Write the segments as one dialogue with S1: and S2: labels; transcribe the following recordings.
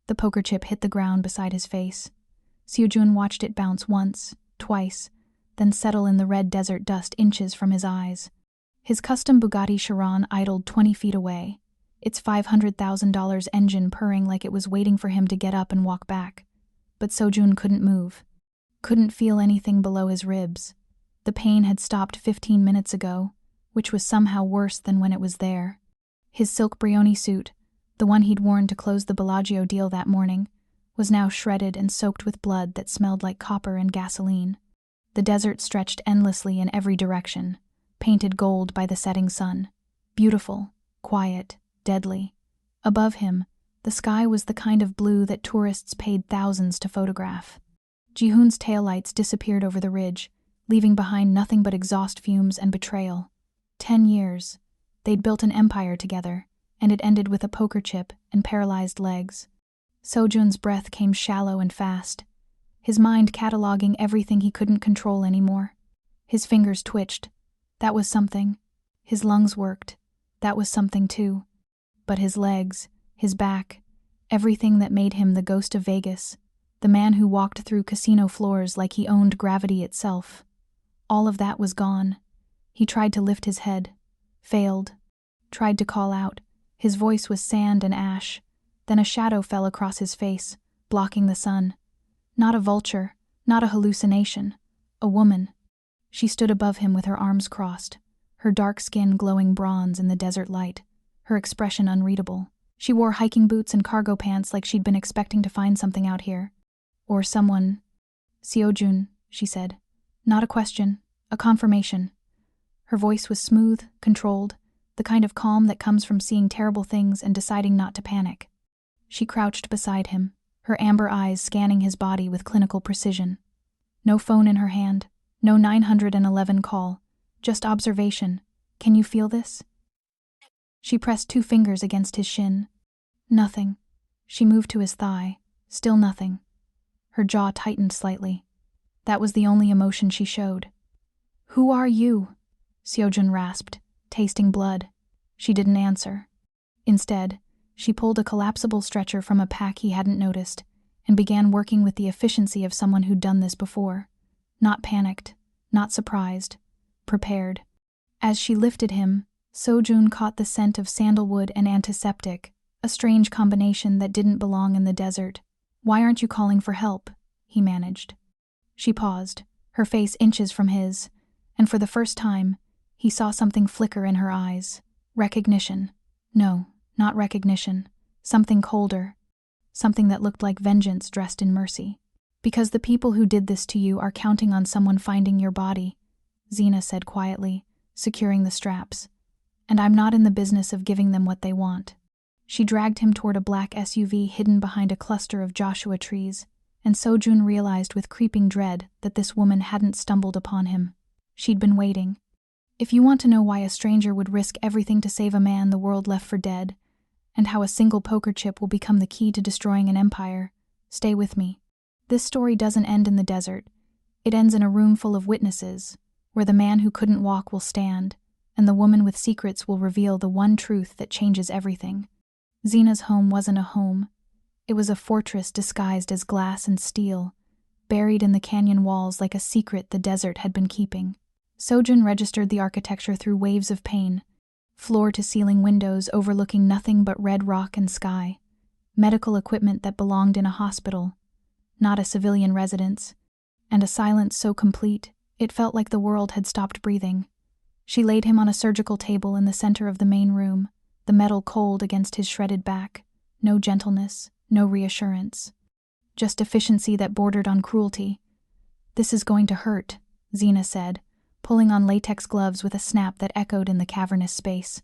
S1: The poker chip hit the ground beside his face. Seojun watched it bounce once, twice, then settle in the red desert dust inches from his eyes. His custom Bugatti Chiron idled 20 feet away, its $500,000 engine purring like it was waiting for him to get up and walk back. But Seojun couldn't move. Couldn't feel anything below his ribs. The pain had stopped 15 minutes ago, which was somehow worse than when it was there. His silk Brioni suit, the one he'd worn to close the Bellagio deal that morning, was now shredded and soaked with blood that smelled like copper and gasoline. The desert stretched endlessly in every direction, painted gold by the setting sun. Beautiful, quiet, deadly. Above him, the sky was the kind of blue that tourists paid thousands to photograph. Jihoon's taillights disappeared over the ridge, leaving behind nothing but exhaust fumes and betrayal. 10 years. They'd built an empire together, and it ended with a poker chip and paralyzed legs. Seojun's breath came shallow and fast, his mind cataloging everything he couldn't control anymore. His fingers twitched. That was something. His lungs worked. That was something too. But his legs, his back, everything that made him the ghost of Vegas, the man who walked through casino floors like he owned gravity itself. All of that was gone. He tried to lift his head. Failed. Tried to call out. His voice was sand and ash. Then a shadow fell across his face, blocking the sun. Not a vulture, not a hallucination. A woman. She stood above him with her arms crossed, her dark skin glowing bronze in the desert light, her expression unreadable. She wore hiking boots and cargo pants like she'd been expecting to find something out here. Or someone. Seojun, she said. Not a question, a confirmation. Her voice was smooth, controlled, the kind of calm that comes from seeing terrible things and deciding not to panic. She crouched beside him, her amber eyes scanning his body with clinical precision. No phone in her hand, no 911 call, just observation. Can you feel this? She pressed 2 fingers against his shin. Nothing. She moved to his thigh. Still nothing. Her jaw tightened slightly. That was the only emotion she showed. Who are you? Seojun rasped, tasting blood. She didn't answer. Instead, she pulled a collapsible stretcher from a pack he hadn't noticed and began working with the efficiency of someone who'd done this before. Not panicked, not surprised, prepared. As she lifted him, Seojun caught the scent of sandalwood and antiseptic, a strange combination that didn't belong in the desert. Why aren't you calling for help? He managed. She paused, her face inches from his, and for the first time, he saw something flicker in her eyes. Recognition. No, not recognition. Something colder. Something that looked like vengeance dressed in mercy. Because the people who did this to you are counting on someone finding your body, Zena said quietly, securing the straps. And I'm not in the business of giving them what they want. She dragged him toward a black SUV hidden behind a cluster of Joshua trees, and Seojun realized with creeping dread that this woman hadn't stumbled upon him. She'd been waiting. If you want to know why a stranger would risk everything to save a man the world left for dead, and how a single poker chip will become the key to destroying an empire, stay with me. This story doesn't end in the desert. It ends in a room full of witnesses, where the man who couldn't walk will stand, and the woman with secrets will reveal the one truth that changes everything. Zena's home wasn't a home. It was a fortress disguised as glass and steel, buried in the canyon walls like a secret the desert had been keeping. Seojun registered the architecture through waves of pain, floor-to-ceiling windows overlooking nothing but red rock and sky, medical equipment that belonged in a hospital, not a civilian residence, and a silence so complete it felt like the world had stopped breathing. She laid him on a surgical table in the center of the main room, the metal cold against his shredded back. No gentleness, no reassurance. Just efficiency that bordered on cruelty. This is going to hurt, Zena said, pulling on latex gloves with a snap that echoed in the cavernous space.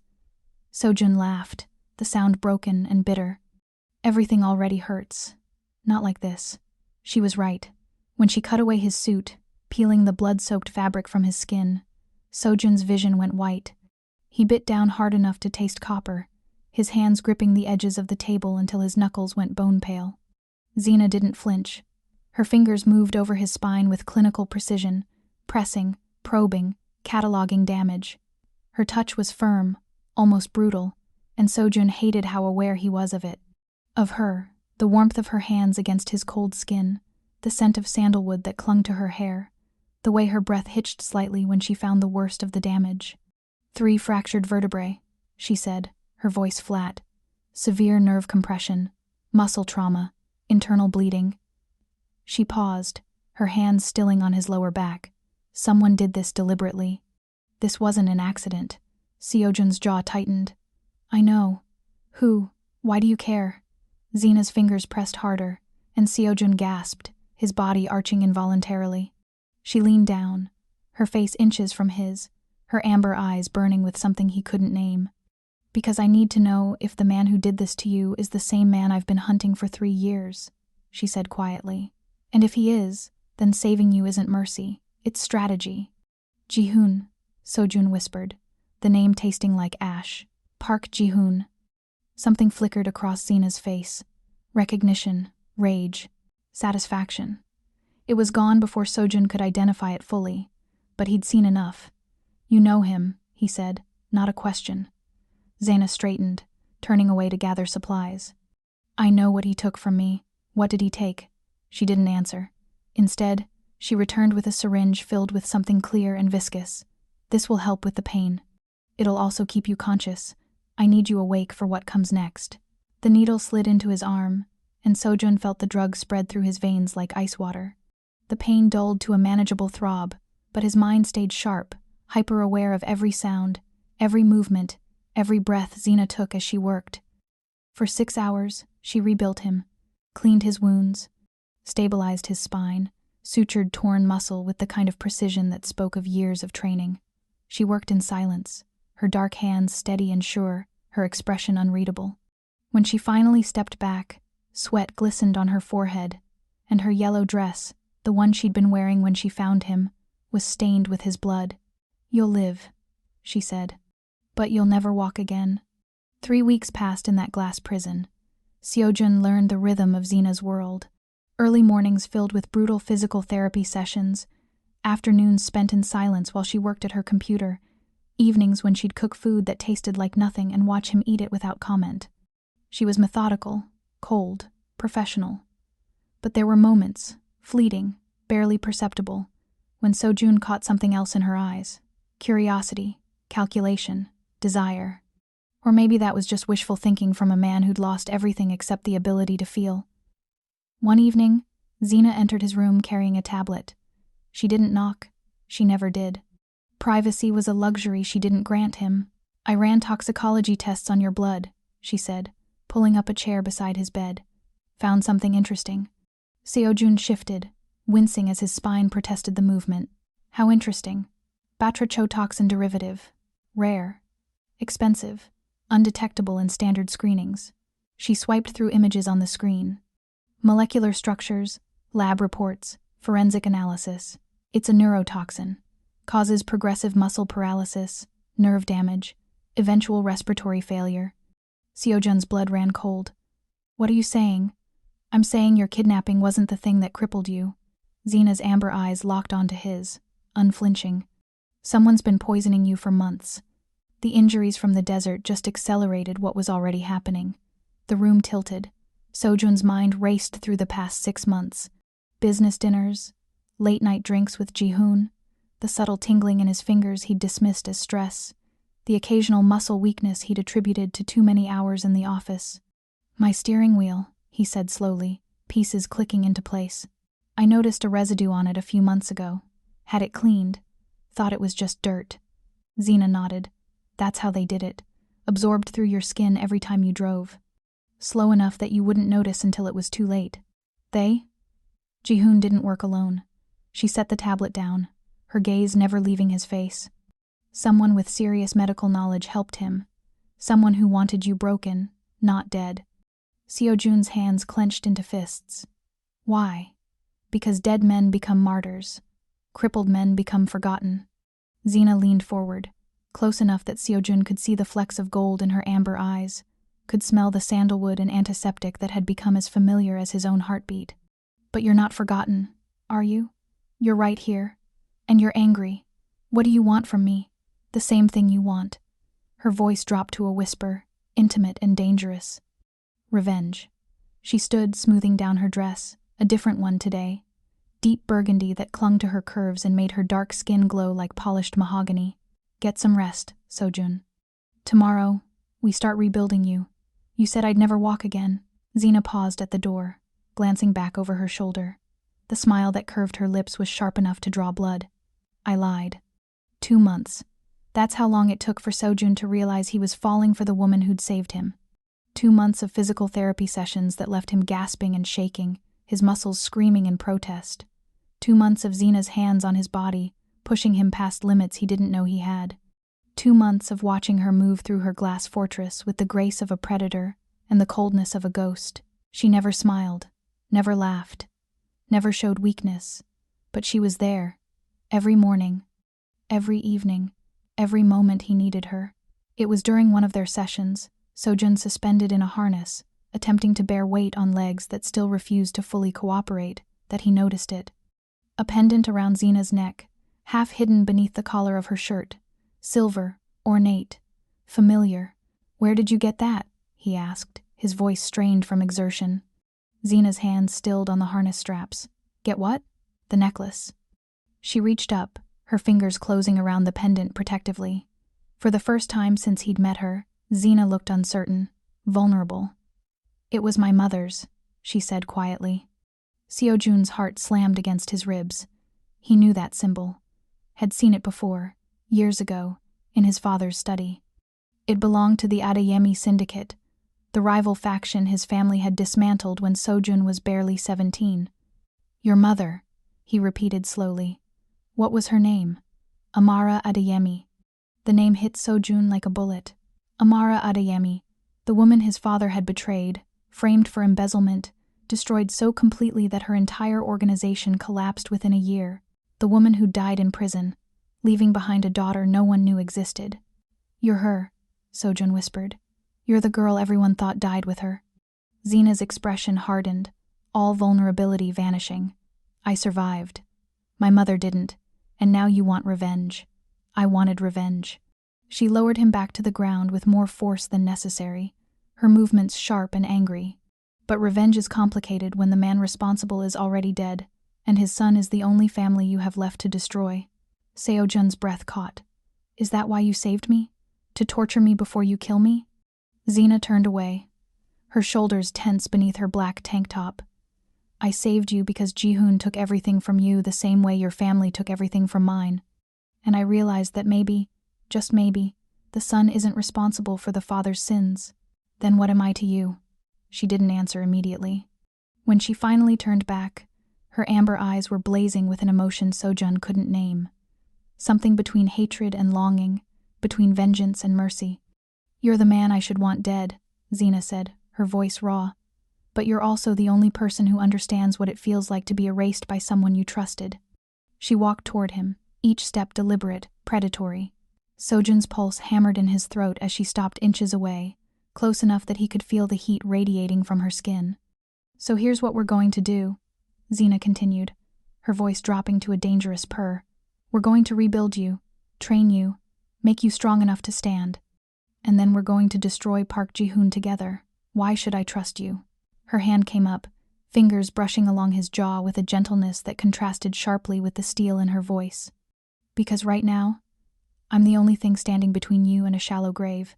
S1: Seojun laughed, the sound broken and bitter. Everything already hurts. Not like this. She was right. When she cut away his suit, peeling the blood-soaked fabric from his skin, Seojun's vision went white. He bit down hard enough to taste copper, his hands gripping the edges of the table until his knuckles went bone-pale. Zena didn't flinch. Her fingers moved over his spine with clinical precision, pressing, probing, cataloging damage. Her touch was firm, almost brutal, and Seojun hated how aware he was of it. Of her, The warmth of her hands against his cold skin, the scent of sandalwood that clung to her hair, the way her breath hitched slightly when she found the worst of the damage. 3 fractured vertebrae, she said, her voice flat. Severe nerve compression, muscle trauma, internal bleeding. She paused, her hands stilling on his lower back. Someone did this deliberately. This wasn't an accident. Seojun's jaw tightened. I know. Who? Why do you care? Zena's fingers pressed harder, and Seojun gasped, his body arching involuntarily. She leaned down, her face inches from his, her amber eyes burning with something he couldn't name. Because I need to know if the man who did this to you is the same man I've been hunting for 3 years, she said quietly. And if he is, then saving you isn't mercy, it's strategy. Ji-hoon, Seojun whispered, the name tasting like ash. Park Ji-hoon. Something flickered across Zena's face. Recognition, rage, satisfaction. It was gone before Seojun could identify it fully, but he'd seen enough. You know him, he said, not a question. Zena straightened, turning away to gather supplies. I know what he took from me. What did he take? She didn't answer. Instead, she returned with a syringe filled with something clear and viscous. This will help with the pain. It'll also keep you conscious. I need you awake for what comes next. The needle slid into his arm, and Seojun felt the drug spread through his veins like ice water. The pain dulled to a manageable throb, but his mind stayed sharp, hyper-aware of every sound, every movement, every breath Zena took as she worked. For 6 hours, she rebuilt him, cleaned his wounds, stabilized his spine, sutured torn muscle with the kind of precision that spoke of years of training. She worked in silence, her dark hands steady and sure, her expression unreadable. When she finally stepped back, sweat glistened on her forehead, and her yellow dress, the one she'd been wearing when she found him, was stained with his blood. You'll live, she said, but you'll never walk again. 3 weeks passed in that glass prison. Seojun learned the rhythm of Zena's world. Early mornings filled with brutal physical therapy sessions, afternoons spent in silence while she worked at her computer, evenings when she'd cook food that tasted like nothing and watch him eat it without comment. She was methodical, cold, professional. But there were moments, fleeting, barely perceptible, when Seojun caught something else in her eyes. Curiosity, calculation, desire. Or maybe that was just wishful thinking from a man who'd lost everything except the ability to feel. One evening, Zena entered his room carrying a tablet. She didn't knock. She never did. Privacy was a luxury she didn't grant him. I ran toxicology tests on your blood, she said, pulling up a chair beside his bed. Found something interesting. Seojun shifted, wincing as his spine protested the movement. How interesting. Batrachotoxin derivative. Rare. Expensive. Undetectable in standard screenings. She swiped through images on the screen. Molecular structures, lab reports, forensic analysis. It's a neurotoxin. Causes progressive muscle paralysis, nerve damage, eventual respiratory failure. Seojun's blood ran cold. What are you saying? I'm saying your kidnapping wasn't the thing that crippled you. Zena's amber eyes locked onto his, unflinching. Someone's been poisoning you for months. The injuries from the desert just accelerated what was already happening. The room tilted. Seojun's mind raced through the past 6 months. Business dinners, late-night drinks with Ji-hoon, the subtle tingling in his fingers he'd dismissed as stress, the occasional muscle weakness he'd attributed to too many hours in the office. My steering wheel, he said slowly, pieces clicking into place. I noticed a residue on it a few months ago. Had it cleaned. Thought it was just dirt. Zena nodded. That's how they did it. Absorbed through your skin every time you drove. Slow enough that you wouldn't notice until it was too late. They? Ji-hoon didn't work alone. She set the tablet down, her gaze never leaving his face. Someone with serious medical knowledge helped him. Someone who wanted you broken, not dead. Seojun's hands clenched into fists. Why? Because dead men become martyrs. Crippled men become forgotten. Zena leaned forward, close enough that Seojun could see the flecks of gold in her amber eyes, could smell the sandalwood and antiseptic that had become as familiar as his own heartbeat. But you're not forgotten, are you? You're right here. And you're angry. What do you want from me? The same thing you want. Her voice dropped to a whisper, intimate and dangerous. Revenge. She stood, smoothing down her dress, a different one today. Deep burgundy that clung to her curves and made her dark skin glow like polished mahogany. Get some rest, Seojun. Tomorrow, we start rebuilding you. You said I'd never walk again. Zena paused at the door, glancing back over her shoulder. The smile that curved her lips was sharp enough to draw blood. I lied. 2 months. That's how long it took for Seojun to realize he was falling for the woman who'd saved him. 2 months of physical therapy sessions that left him gasping and shaking, his muscles screaming in protest. 2 months of Zena's hands on his body, pushing him past limits he didn't know he had. 2 months of watching her move through her glass fortress with the grace of a predator and the coldness of a ghost. She never smiled, never laughed, never showed weakness, but she was there, every morning, every evening, every moment he needed her. It was during one of their sessions, Seojun suspended in a harness, attempting to bear weight on legs that still refused to fully cooperate, that he noticed it. A pendant around Zena's neck, half hidden beneath the collar of her shirt, silver, ornate, familiar. Where did you get that? He asked, his voice strained from exertion. Zena's hands stilled on the harness straps. Get what? The necklace. She reached up, her fingers closing around the pendant protectively. For the first time since he'd met her, Zena looked uncertain, vulnerable. It was my mother's, she said quietly. Seojun's heart slammed against his ribs. He knew that symbol, had seen it before, years ago, in his father's study. It belonged to the Adeyemi syndicate, the rival faction his family had dismantled when Seojun was barely 17. Your mother, he repeated slowly. What was her name? Amara Adeyemi. The name hit Seojun like a bullet. Amara Adeyemi, the woman his father had betrayed, framed for embezzlement, destroyed so completely that her entire organization collapsed within a year. The woman who died in prison, leaving behind a daughter no one knew existed. You're her, Seojun whispered. You're the girl everyone thought died with her. Zena's expression hardened, all vulnerability vanishing. I survived. My mother didn't, and now you want revenge. I wanted revenge. She lowered him back to the ground with more force than necessary, her movements sharp and angry. But revenge is complicated when the man responsible is already dead, and his son is the only family you have left to destroy. Seojun's breath caught. Is that why you saved me? To torture me before you kill me? Zena turned away, her shoulders tense beneath her black tank top. I saved you because Jihoon took everything from you the same way your family took everything from mine. And I realized that maybe, just maybe, the son isn't responsible for the father's sins. Then what am I to you? She didn't answer immediately. When she finally turned back, her amber eyes were blazing with an emotion Seojun couldn't name. Something between hatred and longing, between vengeance and mercy. You're the man I should want dead, Zena said, her voice raw. But you're also the only person who understands what it feels like to be erased by someone you trusted. She walked toward him, each step deliberate, predatory. Seojun's pulse hammered in his throat as she stopped inches away, close enough that he could feel the heat radiating from her skin. So here's what we're going to do, Zena continued, her voice dropping to a dangerous purr. We're going to rebuild you, train you, make you strong enough to stand. And then we're going to destroy Park Jihoon together. Why should I trust you? Her hand came up, fingers brushing along his jaw with a gentleness that contrasted sharply with the steel in her voice. Because right now, I'm the only thing standing between you and a shallow grave.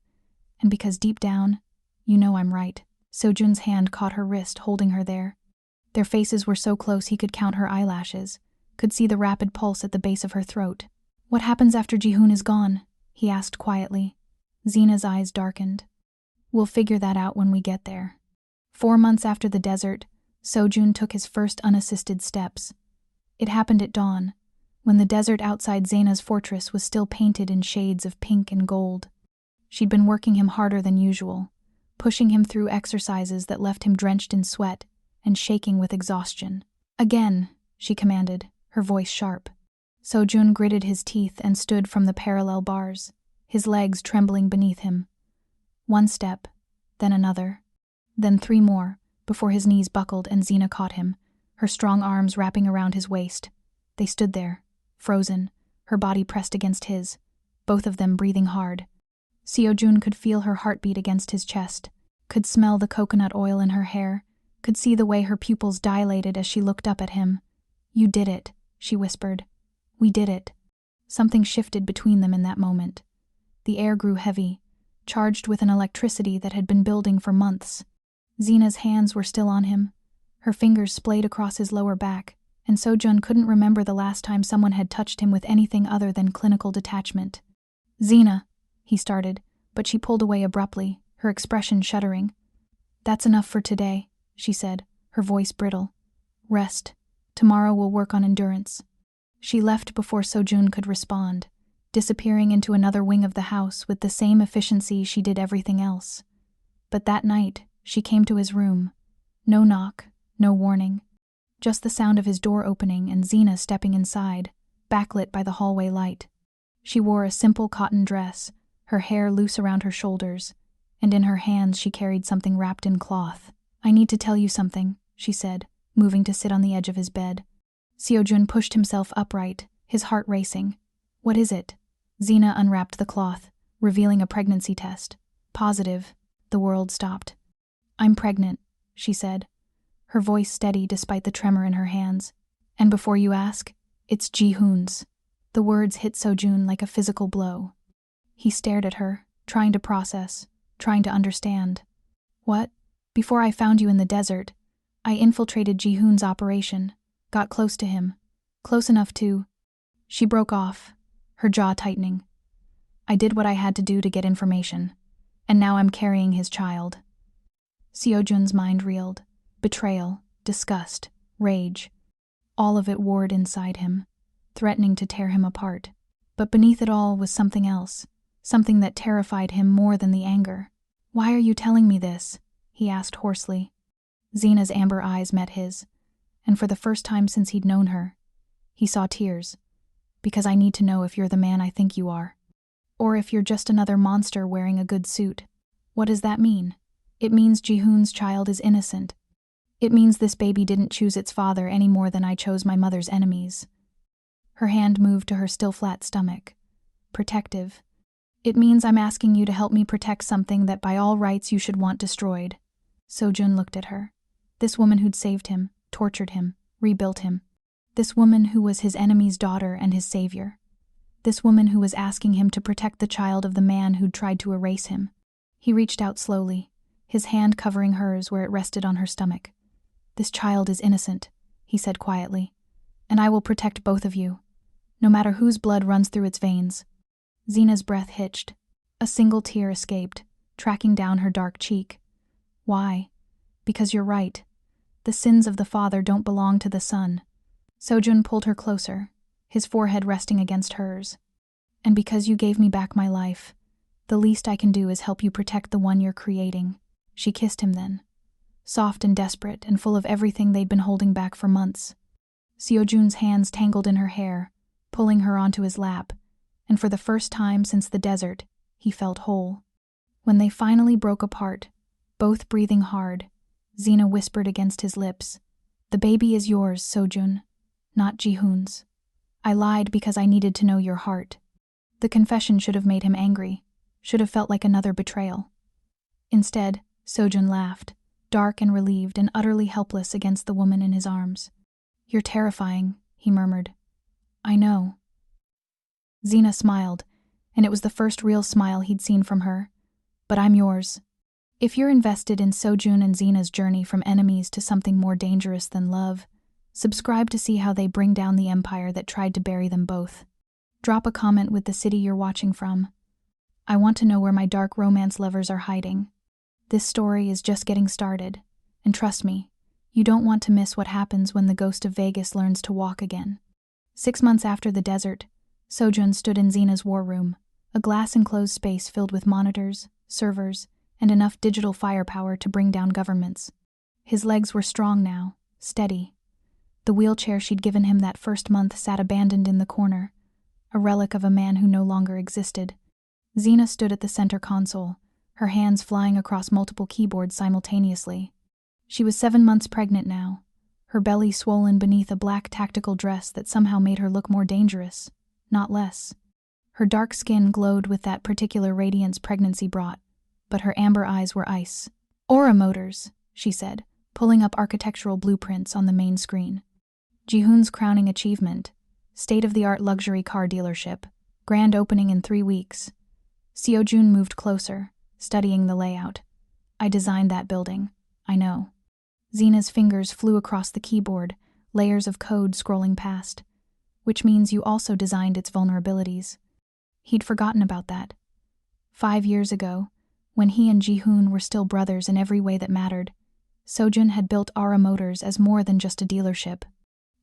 S1: And because deep down, you know I'm right. Seojun's hand caught her wrist, holding her there. Their faces were so close he could count her eyelashes, could see the rapid pulse at the base of her throat. What happens after Jihoon is gone? He asked quietly. Zena's eyes darkened. We'll figure that out when we get there. 4 months after the desert, Seojun took his first unassisted steps. It happened at dawn, when the desert outside Zena's fortress was still painted in shades of pink and gold. She'd been working him harder than usual, pushing him through exercises that left him drenched in sweat and shaking with exhaustion. Again, she commanded, her voice sharp. Seojun gritted his teeth and stood from the parallel bars, his legs trembling beneath him. 1 step, then another, then 3 more, before his knees buckled and Zena caught him, her strong arms wrapping around his waist. They stood there, frozen, her body pressed against his, both of them breathing hard. Seojun could feel her heartbeat against his chest, could smell the coconut oil in her hair, could see the way her pupils dilated as she looked up at him. "You did it," she whispered. "We did it." Something shifted between them in that moment. The air grew heavy, charged with an electricity that had been building for months. Zena's hands were still on him. Her fingers splayed across his lower back, and Seojun couldn't remember the last time someone had touched him with anything other than clinical detachment. "Zena," he started, but she pulled away abruptly, her expression shuddering. "That's enough for today," she said, her voice brittle. "Rest. Tomorrow we'll work on endurance." She left before Seojun could respond, disappearing into another wing of the house with the same efficiency she did everything else. But that night, she came to his room. No knock, no warning. Just the sound of his door opening and Zena stepping inside, backlit by the hallway light. She wore a simple cotton dress, her hair loose around her shoulders, and in her hands she carried something wrapped in cloth. "I need to tell you something," she said, moving to sit on the edge of his bed. Seojun pushed himself upright, his heart racing. "What is it?" Zena unwrapped the cloth, revealing a pregnancy test. Positive. The world stopped. "I'm pregnant," she said, her voice steady despite the tremor in her hands. "And before you ask, it's Ji-hoon's." The words hit Seojun like a physical blow. He stared at her, trying to process, trying to understand. "What? Before I found you in the desert, I infiltrated Ji-hoon's operation, got close to him, close enough to—" She broke off, her jaw tightening. "I did what I had to do to get information, and now I'm carrying his child." Seojun's mind reeled. Betrayal, disgust, rage. All of it warred inside him, threatening to tear him apart. But beneath it all was something else, something that terrified him more than the anger. "Why are you telling me this?" he asked hoarsely. Zena's amber eyes met his, and for the first time since he'd known her, he saw tears. "Because I need to know if you're the man I think you are, or if you're just another monster wearing a good suit." "What does that mean?" "It means Ji-hoon's child is innocent. It means this baby didn't choose its father any more than I chose my mother's enemies." Her hand moved to her still flat stomach. Protective. "It means I'm asking you to help me protect something that by all rights you should want destroyed." Seojun looked at her. This woman who'd saved him, tortured him, rebuilt him. This woman who was his enemy's daughter and his savior. This woman who was asking him to protect the child of the man who'd tried to erase him. He reached out slowly, his hand covering hers where it rested on her stomach. "This child is innocent," he said quietly, "and I will protect both of you, no matter whose blood runs through its veins." Zena's breath hitched. A single tear escaped, tracking down her dark cheek. "Why?" "Because you're right. The sins of the father don't belong to the son." Seojun pulled her closer, his forehead resting against hers. "And because you gave me back my life, the least I can do is help you protect the one you're creating." She kissed him then, soft and desperate and full of everything they'd been holding back for months. Seojun's hands tangled in her hair, pulling her onto his lap, and for the first time since the desert, he felt whole. When they finally broke apart, both breathing hard, Zena whispered against his lips, "The baby is yours, Seojun, not Ji-hoon's. I lied because I needed to know your heart." The confession should have made him angry, should have felt like another betrayal. Instead, Seojun laughed, dark and relieved and utterly helpless against the woman in his arms. "You're terrifying," he murmured. "I know." Zena smiled, and it was the first real smile he'd seen from her. "But I'm yours. If you're invested in Seojun and Zena's journey from enemies to something more dangerous than love, subscribe to see how they bring down the empire that tried to bury them both. Drop a comment with the city you're watching from. I want to know where my dark romance lovers are hiding. This story is just getting started, and trust me, you don't want to miss what happens when the ghost of Vegas learns to walk again." 6 months after the desert, Seojun stood in Zena's war room, a glass-enclosed space filled with monitors, servers, and enough digital firepower to bring down governments. His legs were strong now, steady. The wheelchair she'd given him that first month sat abandoned in the corner, a relic of a man who no longer existed. Zena stood at the center console, her hands flying across multiple keyboards simultaneously. She was 7 months pregnant now, her belly swollen beneath a black tactical dress that somehow made her look more dangerous, not less. Her dark skin glowed with that particular radiance pregnancy brought, but her amber eyes were ice. "Aura motors," she said, pulling up architectural blueprints on the main screen. Ji-hoon's crowning achievement, state-of-the-art luxury car dealership, grand opening in 3 weeks. Seojun moved closer, studying the layout. I designed that building, I know. Zena's fingers flew across the keyboard, layers of code scrolling past. Which means you also designed its vulnerabilities. He'd forgotten about that. 5 years ago, when he and Ji-hoon were still brothers in every way that mattered, Seojun had built Aura Motors as more than just a dealership.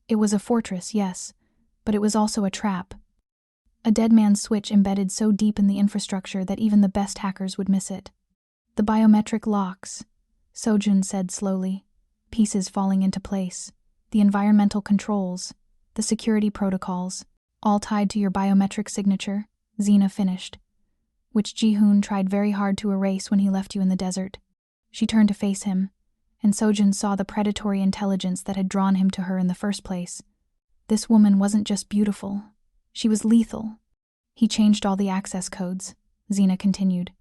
S1: It was a fortress, yes, but it was also a trap. A dead man's switch embedded so deep in the infrastructure that even the best hackers would miss it. The biometric locks, Seojun said slowly, pieces falling into place, the environmental controls, the security protocols, all tied to your biometric signature, Zena finished, which Ji-hoon tried very hard to erase when he left you in the desert. She turned to face him, and Seojun saw the predatory intelligence that had drawn him to her in the first place. This woman wasn't just beautiful, she was lethal. He changed all the access codes, Zena continued,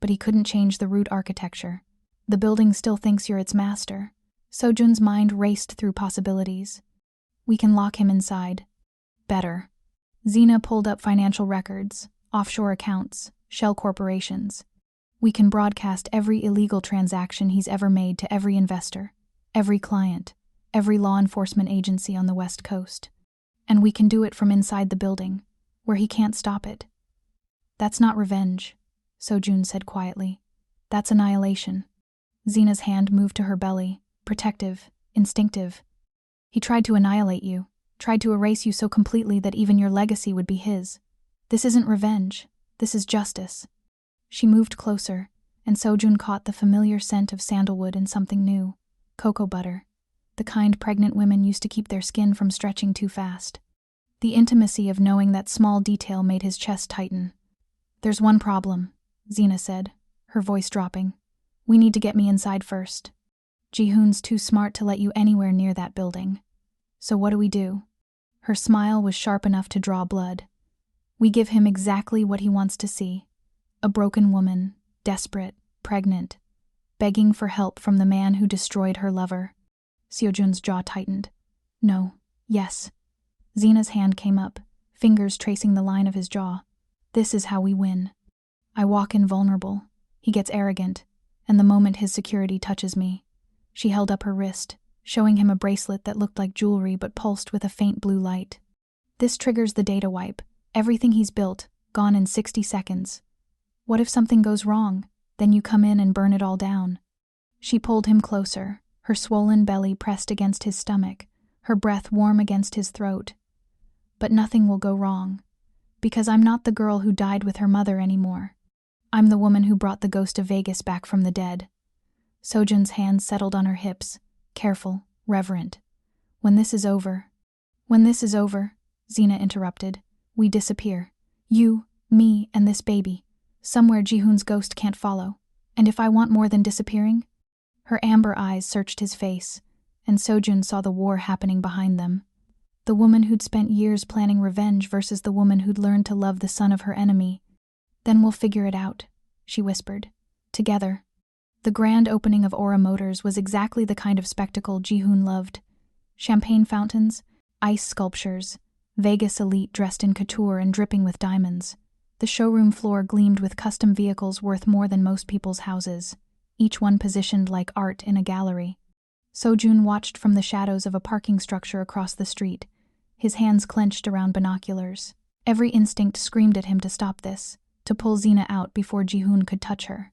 S1: but he couldn't change the root architecture. The building still thinks you're its master. Seojun's mind raced through possibilities. We can lock him inside. Better. Zena pulled up financial records, offshore accounts, shell corporations. We can broadcast every illegal transaction he's ever made to every investor, every client, every law enforcement agency on the West Coast. And we can do it from inside the building, where he can't stop it. That's not revenge, Seojun said quietly. That's annihilation. Zena's hand moved to her belly, protective, instinctive. He tried to annihilate you, tried to erase you so completely that even your legacy would be his. This isn't revenge, this is justice. She moved closer, and Seojun caught the familiar scent of sandalwood and something new, cocoa butter, the kind pregnant women used to keep their skin from stretching too fast. The intimacy of knowing that small detail made his chest tighten. There's one problem, Zena said, her voice dropping. We need to get me inside first. Ji-hoon's too smart to let you anywhere near that building. So what do we do? Her smile was sharp enough to draw blood. We give him exactly what he wants to see. A broken woman, desperate, pregnant, begging for help from the man who destroyed her lover. Seojun's jaw tightened. No, yes. Zena's hand came up, fingers tracing the line of his jaw. This is how we win. I walk invulnerable. He gets arrogant, and the moment his security touches me. She held up her wrist, showing him a bracelet that looked like jewelry but pulsed with a faint blue light. This triggers the data wipe. Everything he's built, gone in 60 seconds. What if something goes wrong? Then you come in and burn it all down. She pulled him closer, her swollen belly pressed against his stomach, her breath warm against his throat. But nothing will go wrong, because I'm not the girl who died with her mother anymore. I'm the woman who brought the ghost of Vegas back from the dead. Seojun's hands settled on her hips, careful, reverent. When this is over, Zena interrupted, we disappear. You, me, and this baby. Somewhere Ji-hoon's ghost can't follow. And if I want more than disappearing? Her amber eyes searched his face, and Seojun saw the war happening behind them. The woman who'd spent years planning revenge versus the woman who'd learned to love the son of her enemy. Then we'll figure it out, she whispered. Together. The grand opening of Aura Motors was exactly the kind of spectacle Ji-hoon loved. Champagne fountains, ice sculptures, Vegas elite dressed in couture and dripping with diamonds. The showroom floor gleamed with custom vehicles worth more than most people's houses, each one positioned like art in a gallery. Seojun watched from the shadows of a parking structure across the street, his hands clenched around binoculars. Every instinct screamed at him to stop this, to pull Zena out before Ji-hoon could touch her.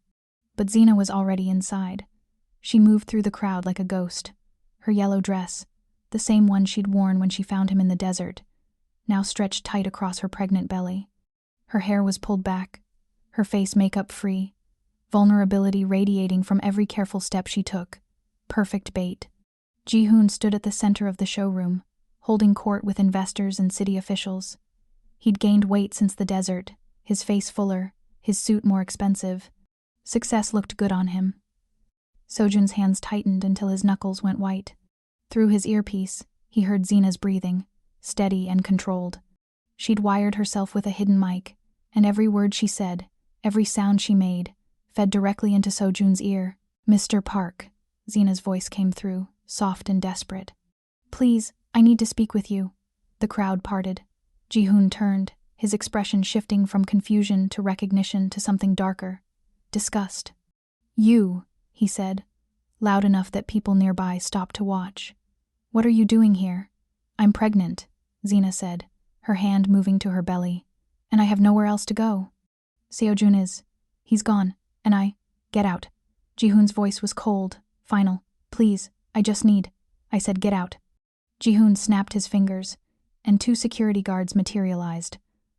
S1: But Zena was already inside. She moved through the crowd like a ghost. Her yellow dress, the same one she'd worn when she found him in the desert, now stretched tight across her pregnant belly. Her hair was pulled back, her face makeup free, vulnerability radiating from every careful step she took. Perfect bait. Ji-hoon stood at the center of the showroom, holding court with investors and city officials. He'd gained weight since the desert, his face fuller, his suit more expensive. Success looked good on him. Seojun's hands tightened until his knuckles went white. Through his earpiece, he heard Zena's breathing, steady and controlled. She'd wired herself with a hidden mic, and every word she said, every sound she made, fed directly into Seojun's ear. Mr. Park, Zena's voice came through, soft and desperate. Please, I need to speak with you. The crowd parted. Ji-hoon turned, his expression shifting from confusion to recognition to something darker. Disgust. You, he said, loud enough that people nearby stopped to watch. What are you doing here? I'm pregnant, Zena said, her hand moving to her belly. And I have nowhere else to go. Seojun is. He's gone, and get out. Ji-hoon's voice was cold, final. Please, I just need. I said get out. Ji-hoon snapped his fingers, and 2 security guards materialized.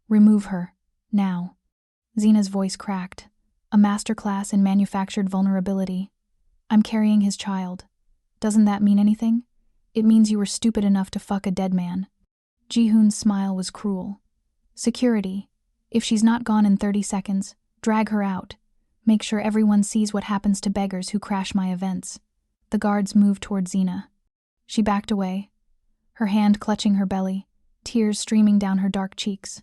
S1: Remove her, now. Zena's voice cracked. A masterclass in manufactured vulnerability. I'm carrying his child. Doesn't that mean anything? It means you were stupid enough to fuck a dead man. Ji-hoon's smile was cruel. Security. If she's not gone in 30 seconds, drag her out. Make sure everyone sees what happens to beggars who crash my events. The guards moved toward Zena. She backed away, her hand clutching her belly, tears streaming down her dark cheeks.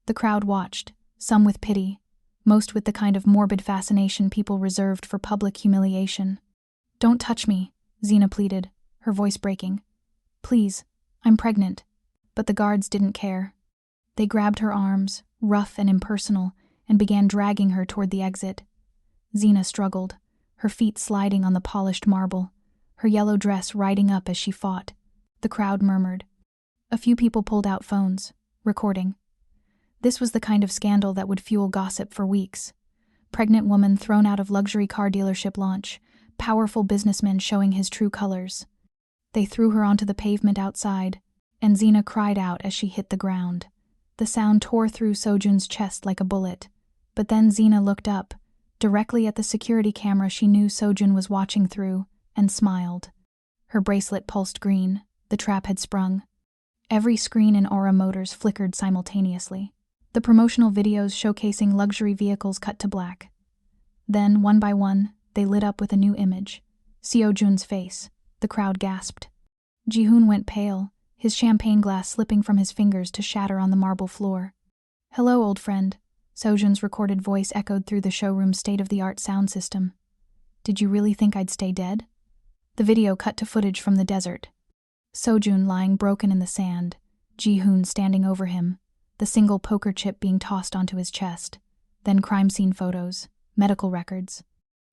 S1: The crowd watched, some with pity, most with the kind of morbid fascination people reserved for public humiliation. Don't touch me, Zena pleaded, her voice breaking. Please, I'm pregnant. But the guards didn't care. They grabbed her arms, rough and impersonal, and began dragging her toward the exit. Zena struggled, her feet sliding on the polished marble, her yellow dress riding up as she fought. The crowd murmured. A few people pulled out phones, recording. This was the kind of scandal that would fuel gossip for weeks. Pregnant woman thrown out of luxury car dealership launch, powerful businessman showing his true colors. They threw her onto the pavement outside, and Zena cried out as she hit the ground. The sound tore through Seojun's chest like a bullet. But then Zena looked up, directly at the security camera she knew Seojun was watching through, and smiled. Her bracelet pulsed green. The trap had sprung. Every screen in Aura Motors flickered simultaneously. The promotional videos showcasing luxury vehicles cut to black. Then, one by one, they lit up with a new image. Seojun's face. The crowd gasped. Ji-hoon went pale, his champagne glass slipping from his fingers to shatter on the marble floor. Hello, old friend. Seojun's recorded voice echoed through the showroom's state-of-the-art sound system. Did you really think I'd stay dead? The video cut to footage from the desert. Seojun lying broken in the sand, Ji-hoon standing over him, the single poker chip being tossed onto his chest. Then crime scene photos, medical records.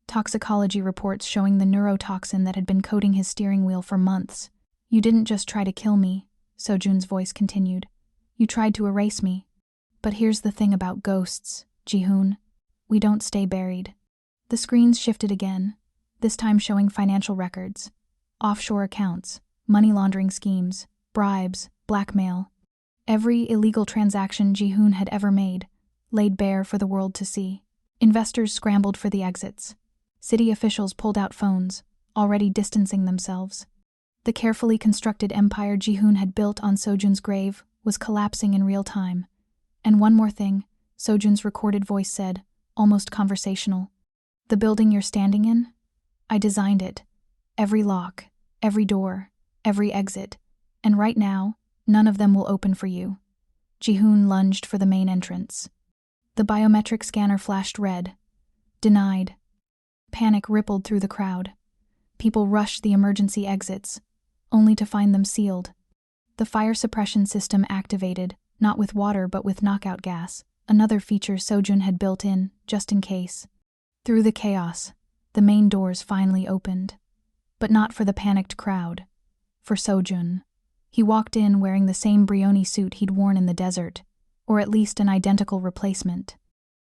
S1: Toxicology reports showing the neurotoxin that had been coating his steering wheel for months. You didn't just try to kill me, Seojun's voice continued. You tried to erase me. But here's the thing about ghosts, Ji-hoon. We don't stay buried. The screens shifted again, this time showing financial records, offshore accounts, money laundering schemes, bribes, blackmail. Every illegal transaction Ji-hoon had ever made, laid bare for the world to see. Investors scrambled for the exits. City officials pulled out phones, already distancing themselves. The carefully constructed empire Ji-hoon had built on Seojun's grave was collapsing in real time. And one more thing, Seojun's recorded voice said, almost conversational. The building you're standing in? I designed it. Every lock, every door, every exit. And right now, none of them will open for you. Ji-hoon lunged for the main entrance. The biometric scanner flashed red. Denied. Panic rippled through the crowd. People rushed the emergency exits, only to find them sealed. The fire suppression system activated, not with water but with knockout gas, another feature Seojun had built in, just in case. Through the chaos, the main doors finally opened. But not for the panicked crowd. For Seojun. He walked in wearing the same Brioni suit he'd worn in the desert, or at least an identical replacement.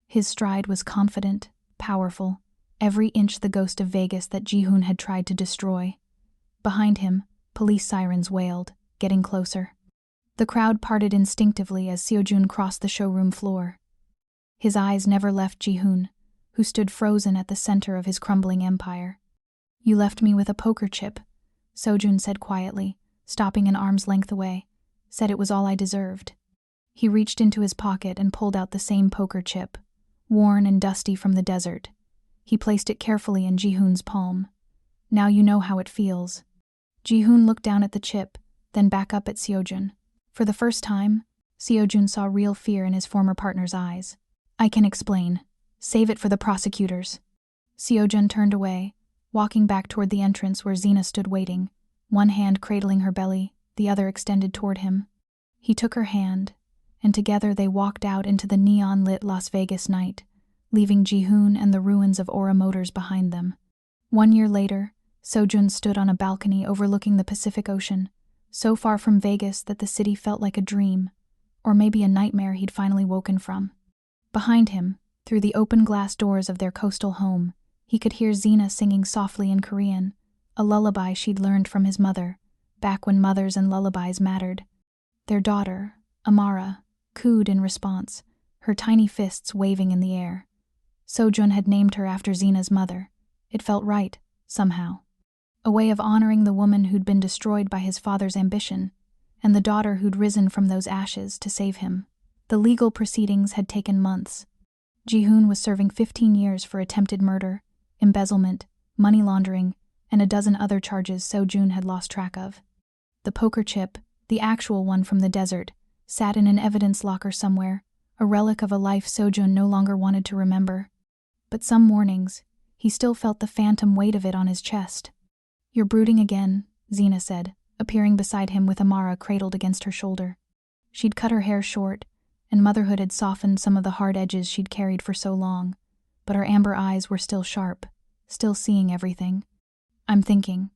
S1: His stride was confident, powerful, every inch the ghost of Vegas that Ji-hoon had tried to destroy. Behind him, police sirens wailed, getting closer. The crowd parted instinctively as Seojun crossed the showroom floor. His eyes never left Ji-hoon, who stood frozen at the center of his crumbling empire. You left me with a poker chip, Seojun said quietly, stopping an arm's length away, said it was all I deserved. He reached into his pocket and pulled out the same poker chip, worn and dusty from the desert. He placed it carefully in Ji-hoon's palm. Now you know how it feels. Ji-hoon looked down at the chip, then back up at Seojun. For the first time, Seojun saw real fear in his former partner's eyes. I can explain. Save it for the prosecutors. Seojun turned away, walking back toward the entrance where Zena stood waiting, one hand cradling her belly, the other extended toward him. He took her hand, and together they walked out into the neon-lit Las Vegas night, leaving Jihoon and the ruins of Aura Motors behind them. 1 year later, Seojun stood on a balcony overlooking the Pacific Ocean, so far from Vegas that the city felt like a dream, or maybe a nightmare he'd finally woken from. Behind him, through the open glass doors of their coastal home, he could hear Zena singing softly in Korean, a lullaby she'd learned from his mother, back when mothers and lullabies mattered. Their daughter, Amara, cooed in response, her tiny fists waving in the air. Seojun had named her after Zena's mother. It felt right, somehow. A way of honoring the woman who'd been destroyed by his father's ambition, and the daughter who'd risen from those ashes to save him. The legal proceedings had taken months. Jihoon was serving 15 years for attempted murder, embezzlement, money laundering, and a dozen other charges Seojun had lost track of. The poker chip, the actual one from the desert, sat in an evidence locker somewhere, a relic of a life Seojun no longer wanted to remember. But some mornings, he still felt the phantom weight of it on his chest. "You're brooding again," Zena said, appearing beside him with Amara cradled against her shoulder. She'd cut her hair short, and motherhood had softened some of the hard edges she'd carried for so long, but her amber eyes were still sharp, still seeing everything. "I'm thinking,"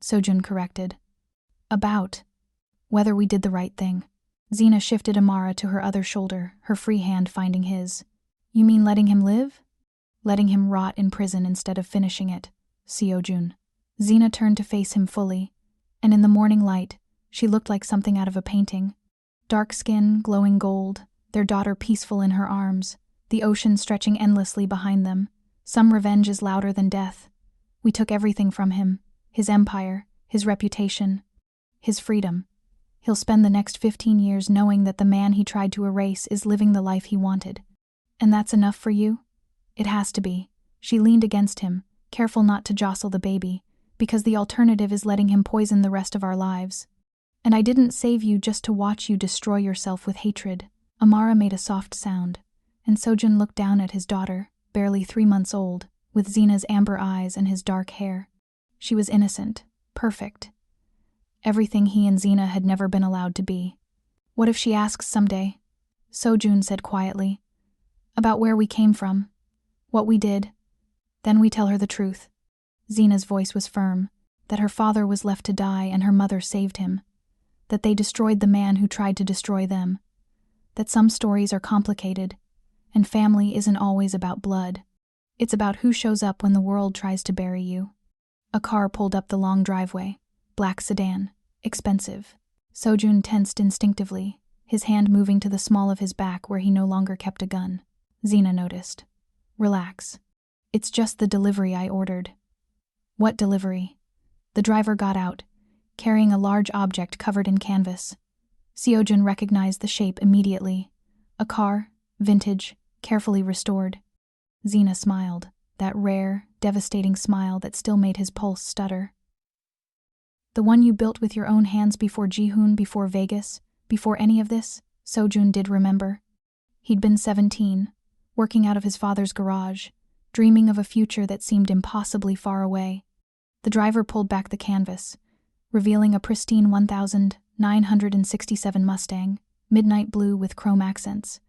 S1: Seojun corrected. "About whether we did the right thing." Zena shifted Amara to her other shoulder, her free hand finding his. "You mean letting him live?" "Letting him rot in prison instead of finishing it," Seojun. Zena turned to face him fully, and in the morning light, she looked like something out of a painting. Dark skin, glowing gold, their daughter peaceful in her arms, the ocean stretching endlessly behind them. Some revenge is louder than death. We took everything from him, his empire, his reputation, his freedom. He'll spend the next 15 years knowing that the man he tried to erase is living the life he wanted. And that's enough for you? It has to be. She leaned against him, careful not to jostle the baby, because the alternative is letting him poison the rest of our lives. And I didn't save you just to watch you destroy yourself with hatred. Amara made a soft sound, and Seojun looked down at his daughter, barely 3 months old, with Zena's amber eyes and his dark hair. She was innocent, perfect. Everything he and Zena had never been allowed to be. "What if she asks someday?" Seojun said quietly. "About where we came from, what we did. Then we tell her the truth." Zena's voice was firm, that her father was left to die and her mother saved him, that they destroyed the man who tried to destroy them, that some stories are complicated, and family isn't always about blood. It's about who shows up when the world tries to bury you. A car pulled up the long driveway, black sedan, expensive. Seojun tensed instinctively, his hand moving to the small of his back where he no longer kept a gun. Zena noticed. "Relax. It's just the delivery I ordered." "What delivery?" The driver got out, carrying a large object covered in canvas. Seojun recognized the shape immediately. A car, vintage, carefully restored. Zena smiled, that rare, devastating smile that still made his pulse stutter. "The one you built with your own hands before Jihoon, before Vegas, before any of this?" Seojun did remember. He'd been 17, working out of his father's garage, dreaming of a future that seemed impossibly far away. The driver pulled back the canvas, revealing a pristine 1967 Mustang, midnight blue with chrome accents,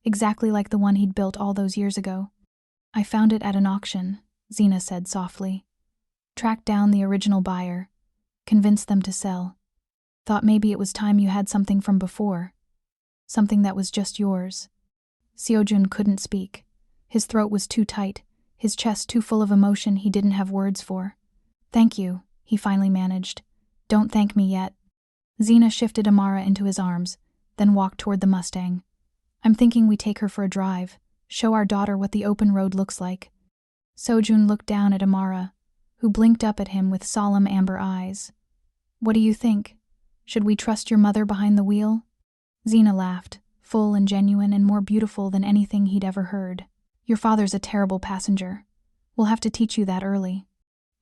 S1: exactly like the one he'd built all those years ago. "I found it at an auction," Zena said softly. "Tracked down the original buyer, convinced them to sell. Thought maybe it was time you had something from before, something that was just yours." Seojun couldn't speak. His throat was too tight, his chest too full of emotion he didn't have words for. "Thank you," he finally managed. "Don't thank me yet." Zena shifted Amara into his arms, then walked toward the Mustang. "I'm thinking we take her for a drive, show our daughter what the open road looks like." Seojun looked down at Amara, who blinked up at him with solemn amber eyes. "What do you think? Should we trust your mother behind the wheel?" Zena laughed, full and genuine and more beautiful than anything he'd ever heard. "Your father's a terrible passenger. We'll have to teach you that early."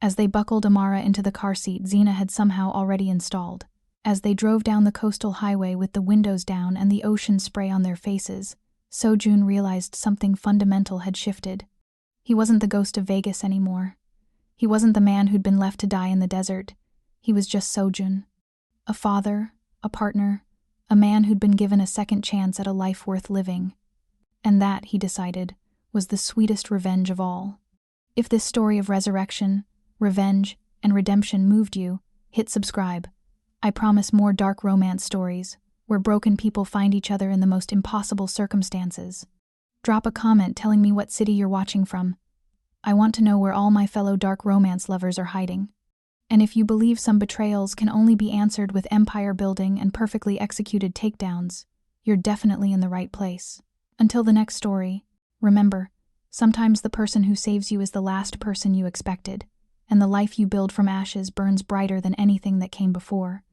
S1: As they buckled Amara into the car seat Zena had somehow already installed. As they drove down the coastal highway with the windows down and the ocean spray on their faces, Seojun realized something fundamental had shifted. He wasn't the ghost of Vegas anymore. He wasn't the man who'd been left to die in the desert. He was just Seojun. A father, a partner, a man who'd been given a second chance at a life worth living. And that, he decided, was the sweetest revenge of all. If this story of resurrection, revenge, and redemption moved you, hit subscribe. I promise more dark romance stories, where broken people find each other in the most impossible circumstances. Drop a comment telling me what city you're watching from. I want to know where all my fellow dark romance lovers are hiding. And if you believe some betrayals can only be answered with empire building and perfectly executed takedowns, you're definitely in the right place. Until the next story, remember, sometimes the person who saves you is the last person you expected, and the life you build from ashes burns brighter than anything that came before.